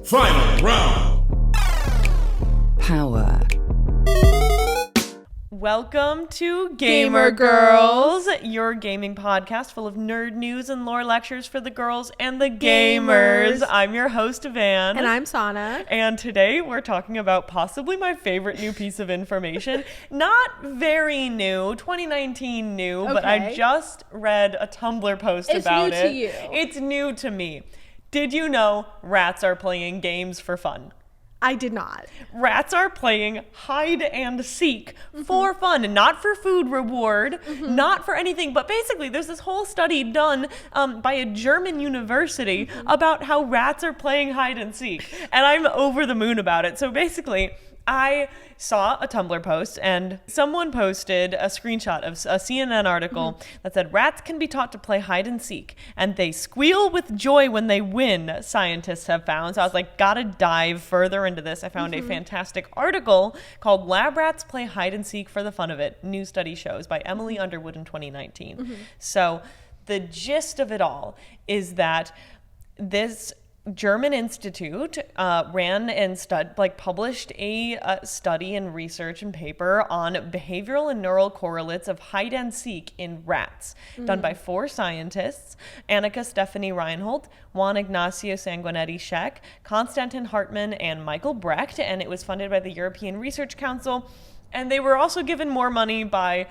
Final round. Power. Welcome to Gaymer Girls, your gaming podcast full of nerd news and lore lectures for the girls and the gamers. I'm your host, Van. And I'm Sana. And today we're talking about possibly my favorite new piece of information. Not very new, 2019 new, but I just read a Tumblr post about it. It's new to you. It's new to me. Did you know rats are playing games for fun? I did not. Rats are playing hide and seek for fun, and not for food reward, not for anything. But basically, there's this whole study done by a German university about how rats are playing hide and seek. And I'm over the moon about it. So basically, I saw a Tumblr post and someone posted a screenshot of a CNN article that said rats can be taught to play hide and seek and they squeal with joy when they win, scientists have found. So I was like, gotta dive further into this. I found a fantastic article called Lab Rats Play Hide and Seek for the Fun of It, New Study Shows by Emily Underwood in 2019. So the gist of it all is that this German institute ran and published a study and research and paper on behavioral and neural correlates of hide and seek in rats, done by 4 scientists: Annika Stephanie Reinhold, Juan Ignacio Sanguinetti-Scheck, Konstantin Hartmann, and Michael Brecht. And it was funded by the European Research Council. And they were also given more money by,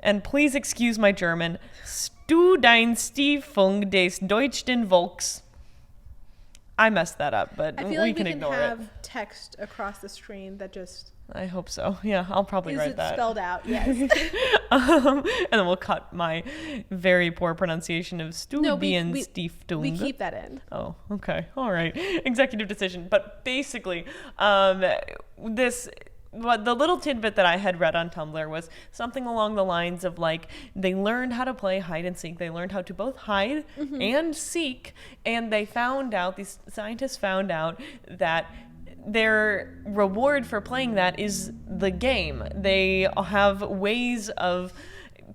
and please excuse my German, Studienstiftung des Deutschen Volks. I messed that up, but I feel like we can we ignore have it. Text across the screen that just I hope so. Yeah, I'll probably write that. Is it spelled out? Yes. And then we'll cut my very poor pronunciation of Studienstiftung. We keep that in. Oh, okay. All right. Executive decision. But basically, the little tidbit that I had read on Tumblr was something along the lines of like, they learned how to play hide and seek. They learned how to both hide and seek. And these scientists found out that their reward for playing that is the game. They have ways of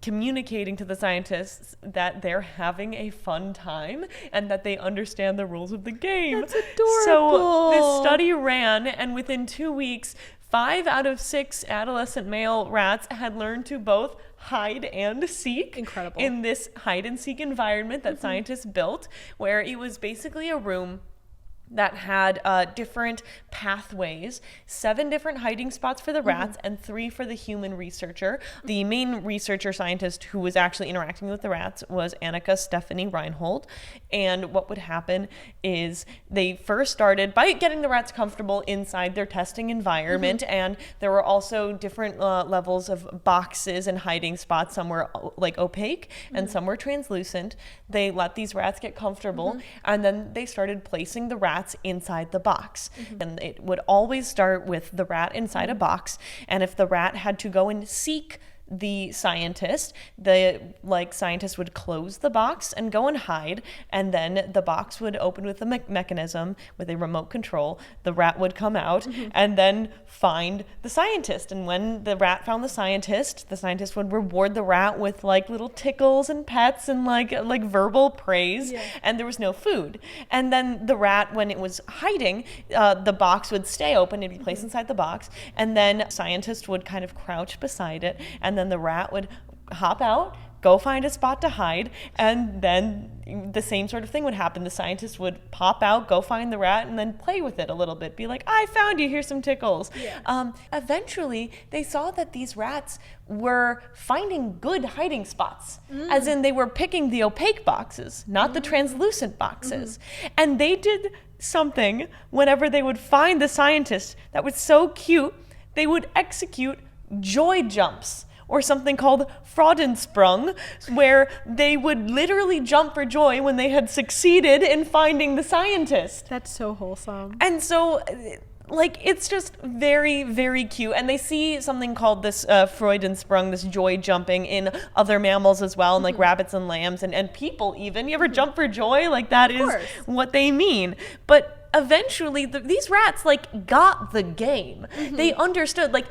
communicating to the scientists that they're having a fun time and that they understand the rules of the game. That's adorable. So this study ran, and within 2 weeks, 5 out of 6 adolescent male rats had learned to both hide and seek. Incredible. In this hide and seek environment that scientists built, where it was basically a room that had different pathways, 7 different hiding spots for the rats and 3 for the human researcher. The main researcher scientist who was actually interacting with the rats was Annika Stephanie Reinhold. And what would happen is they first started by getting the rats comfortable inside their testing environment. And there were also different levels of boxes and hiding spots. Some were like opaque and some were translucent. They let these rats get comfortable and then they started placing the rats inside the box. And it would always start with the rat inside a box. And if the rat had to go and seek the scientist, scientist would close the box and go and hide, and then the box would open with a mechanism with a remote control. The rat would come out and then find the scientist, and when the rat found the scientist would reward the rat with like little tickles and pets and like verbal praise. And there was no food. And then the rat, when it was hiding, the box would stay open and be placed inside the box, and then scientist would kind of crouch beside it, and then the rat would hop out, go find a spot to hide, and then the same sort of thing would happen. The scientist would pop out, go find the rat, and then play with it a little bit, be like, I found you, here's some tickles. Eventually, they saw that these rats were finding good hiding spots, as in they were picking the opaque boxes, not the translucent boxes. And they did something whenever they would find the scientist that was so cute, they would execute joy jumps, or something called Freudensprung, where they would literally jump for joy when they had succeeded in finding the scientist. That's so wholesome. And so, it's just very, very cute. And they see something called this Freudensprung, this joy jumping, in other mammals as well, and like rabbits and lambs and people even. You ever jump for joy? Like, that is what they mean. But eventually these rats like got the game. They understood, like,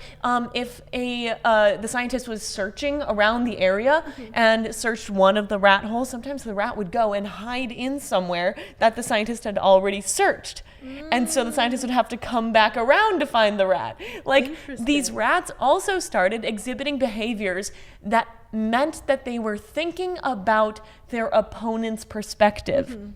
if the scientist was searching around the area and searched one of the rat holes, sometimes the rat would go and hide in somewhere that the scientist had already searched. And so the scientist would have to come back around to find the rat. Like, these rats also started exhibiting behaviors that meant that they were thinking about their opponent's perspective.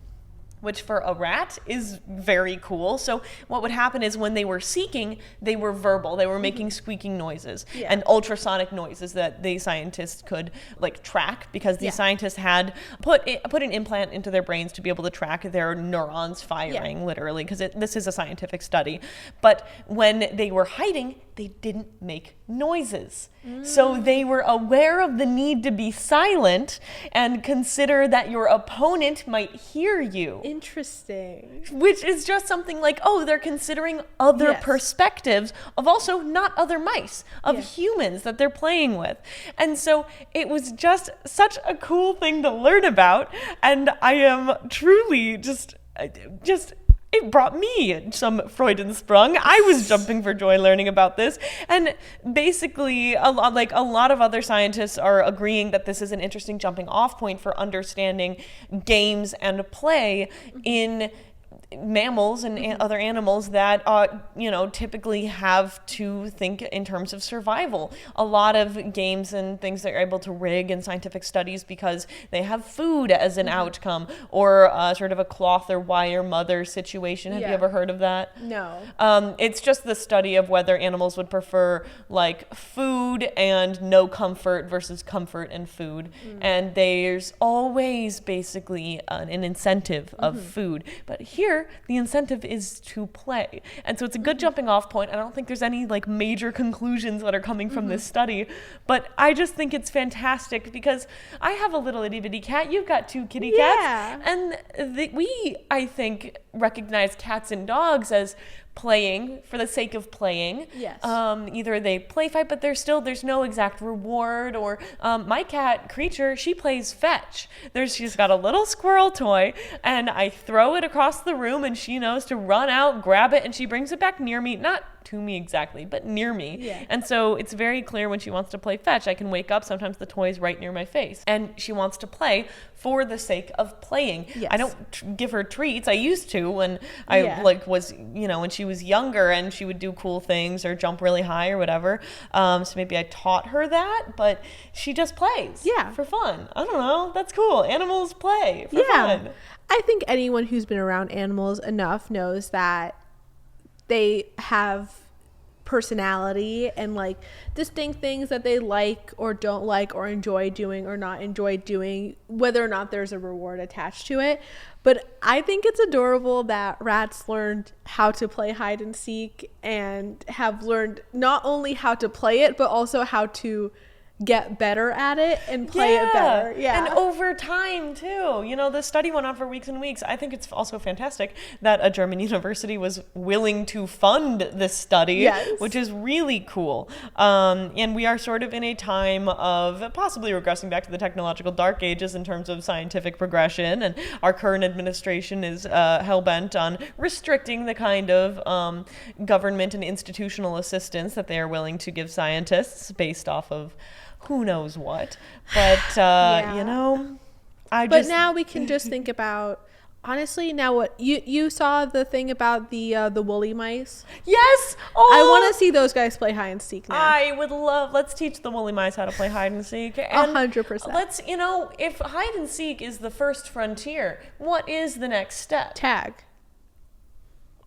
Which for a rat is very cool. So what would happen is when they were seeking, they were verbal. They were making squeaking noises and ultrasonic noises that the scientists could like track, because the scientists had put an implant into their brains to be able to track their neurons firing, literally, because this is a scientific study. But when they were hiding, they didn't make noises. So they were aware of the need to be silent and consider that your opponent might hear you. Interesting. Which is just something like, oh, they're considering other perspectives of also not other mice, of humans that they're playing with. And so it was just such a cool thing to learn about. And I am truly just it brought me some Freudensprung. I was jumping for joy learning about this. And basically, a lot of other scientists are agreeing that this is an interesting jumping off point for understanding games and play in mammals and other animals that typically have to think in terms of survival. A lot of games and things that are able to rig in scientific studies because they have food as an outcome, or sort of a cloth or wire mother situation. Have you ever heard of that? No. It's just the study of whether animals would prefer like food and no comfort versus comfort and food. And there's always basically an incentive of food. But here, the incentive is to play. And so it's a good jumping off point. I don't think there's any like major conclusions that are coming from this study, but I just think it's fantastic because I have a little itty bitty cat. You've got 2 kitty cats. And we, I think, recognize cats and dogs as playing for the sake of playing. Yes. Either they play fight, but there's no exact reward. Or my cat, Creature, she plays fetch. She's got a little squirrel toy, and I throw it across the room, and she knows to run out, grab it, and she brings it back near me. Not to me exactly, but near me. Yeah. And so it's very clear when she wants to play fetch. I can wake up, sometimes the toy's right near my face, and she wants to play for the sake of playing. Yes. I don't give her treats. I used to when I was, when she was younger, and she would do cool things or jump really high or whatever. So maybe I taught her that, but she just plays for fun. I don't know. That's cool. Animals play for fun. I think anyone who's been around animals enough knows that they have personality and like distinct things that they like or don't like or enjoy doing or not enjoy doing, whether or not there's a reward attached to it. But I think it's adorable that rats learned how to play hide and seek and have learned not only how to play it, but also how to get better at it and play it better. And over time too. The study went on for weeks and weeks. I think it's also fantastic that a German university was willing to fund this study, which is really cool. And we are sort of in a time of possibly regressing back to the technological dark ages in terms of scientific progression, and our current administration is hell-bent on restricting the kind of government and institutional assistance that they are willing to give scientists based off of who knows what. But But now we can just think about, honestly, now what you saw the thing about the woolly mice. Yes. I want to see those guys play hide and seek now. I would love. Let's teach the woolly mice how to play hide and seek. 100%. Let's, if hide and seek is the first frontier, what is the next step? Tag.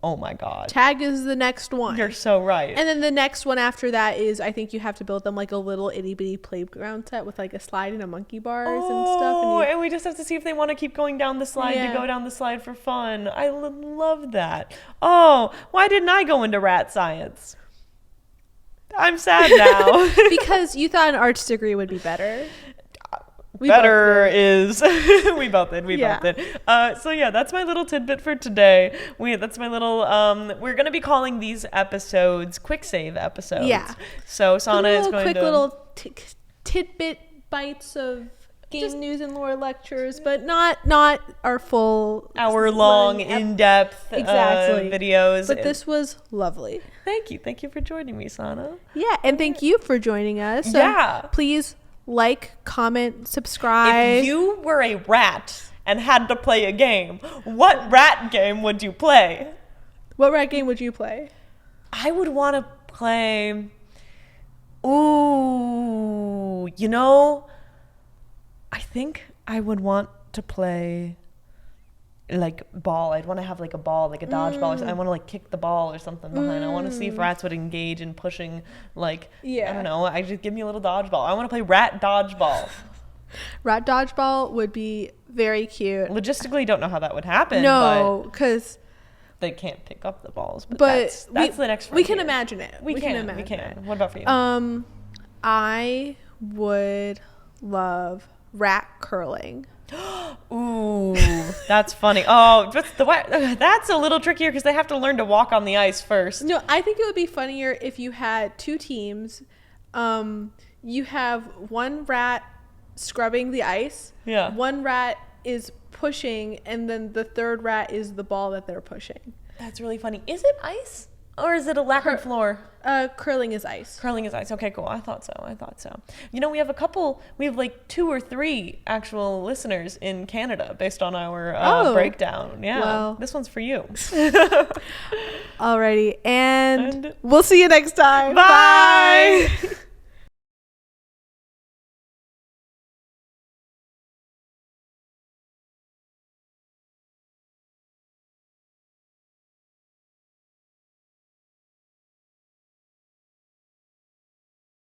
Oh my God. Tag is the next one. You're so right. And then the next one after that is, I think you have to build them like a little itty bitty playground set with like a slide and a monkey bars and stuff. And we just have to see if they want to keep going down the slide to go down the slide for fun. I love that. Oh, why didn't I go into rat science? I'm sad now. Because you thought an arts degree would be better. We both did. We both did. So yeah, that's my little tidbit for today. That's my little, we're going to be calling these episodes Quicksave episodes. Yeah. So Sana is going quick to... little tidbit bites of game news and lore lectures, but not our full hour-long, in-depth videos. But this was lovely. Thank you for joining me, Sana. Yeah, and thank you for joining us. Yeah. Please like, comment, subscribe. If you were a rat and had to play a game, what rat game would you play? What rat game would you play? I would want to play... Ooh, you know... I think I would want to play like ball. I'd want to have like a ball, like a dodgeball. Or something. I want to like kick the ball or something behind. I want to see if rats would engage in pushing, like, I don't know. I just give me a little dodgeball. I want to play rat dodgeball. Rat dodgeball would be very cute. Logistically, don't know how that would happen. No, because they can't pick up the balls. But that's the next frontier. We can imagine it. We can imagine it. What about for you? I would love rat curling. Ooh, that's funny. Oh, that's a little trickier because they have to learn to walk on the ice first. No, I think it would be funnier if you had two teams. You have one rat scrubbing the ice. Yeah. One rat is pushing, and then the third rat is the ball that they're pushing. That's really funny. Is it ice or is it a lacquered floor? Curling is ice. Curling is ice. Okay, cool. I thought so. You know, we have like 2 or 3 actual listeners in Canada based on our breakdown. Yeah. Well, this one's for you. Alrighty. And we'll see you next time. Bye.